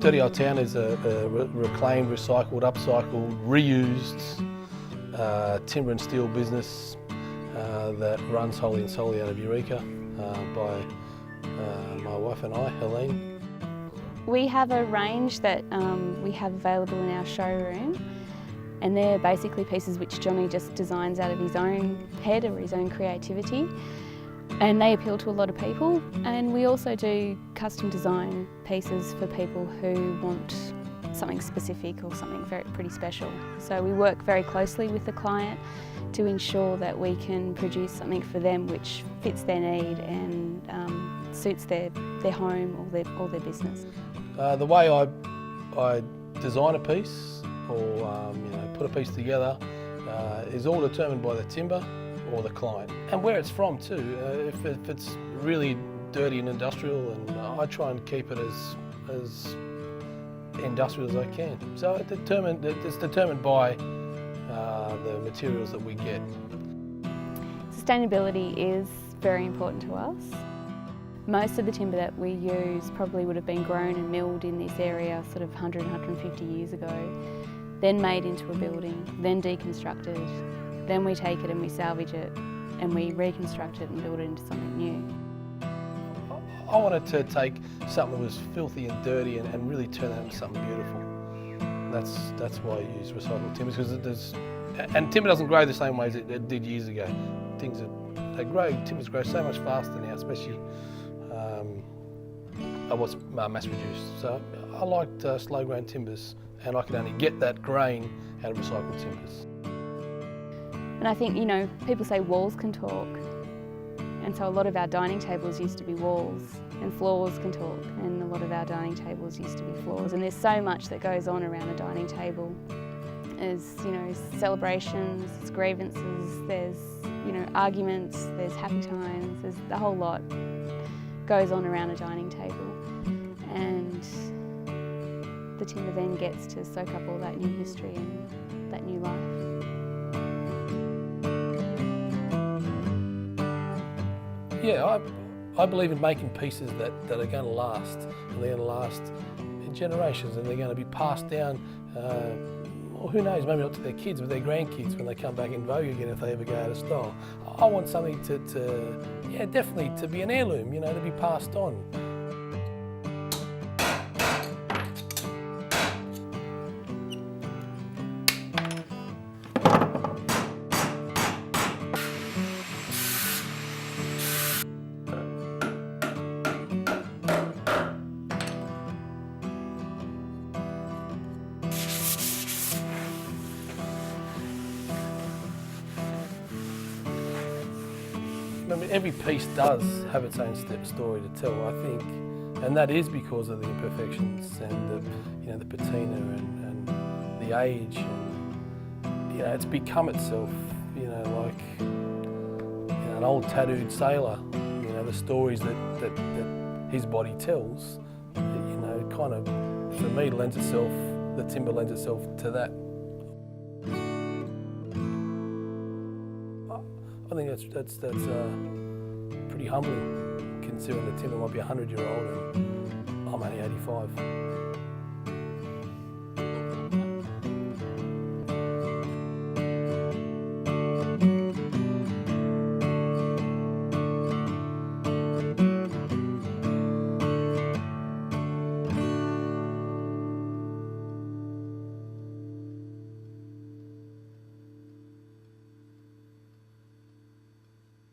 Dirty Old Town is a reclaimed, recycled, upcycled, reused timber and steel business that runs wholly and solely out of Eureka by my wife and I, Helene. We have a range that we have available in our showroom, and they're basically pieces which Johnny just designs out of his own head or his own creativity, and they appeal to a lot of people. And we also do custom design pieces for people who want something specific or something pretty special. So we work very closely with the client to ensure that we can produce something for them which fits their need and suits their home or their business. The way I design a piece or put a piece together is all determined by the timber or the client, and where it's from too. If it's really dirty and industrial, and I try and keep it as industrial as I can. So it's determined by the materials that we get. Sustainability is very important to us. Most of the timber that we use probably would have been grown and milled in this area sort of 100, 150 years ago, then made into a building, then deconstructed. Then we take it and we salvage it and we reconstruct it and build it into something new. I wanted to take something that was filthy and dirty and really turn that into something beautiful. That's why I use recycled timbers, because and timber doesn't grow the same way as it did years ago. Timbers grow so much faster now, especially what's mass produced. So I liked slow grown timbers, and I could only get that grain out of recycled timbers. And I think, people say walls can talk, and so a lot of our dining tables used to be walls, and floors can talk, and a lot of our dining tables used to be floors. And there's so much that goes on around a dining table. There's, celebrations, there's grievances, there's, arguments, there's happy times, there's the whole lot goes on around a dining table. And the timber then gets to soak up all that new history and that new life. Yeah, I believe in making pieces that are going to last, and they're going to last in generations, and they're going to be passed down, or who knows, maybe not to their kids, but their grandkids when they come back in vogue again, if they ever go out of style. I want something definitely to be an heirloom, to be passed on. I mean, every piece does have its own story to tell, I think, and that is because of the imperfections and the patina and the age, and it's become itself. Like an old tattooed sailor. The stories that his body tells. Kind of for me lends itself. The timber lends itself to that. I think that's pretty humbling, considering the timber might be 100-year-old and I'm only 85.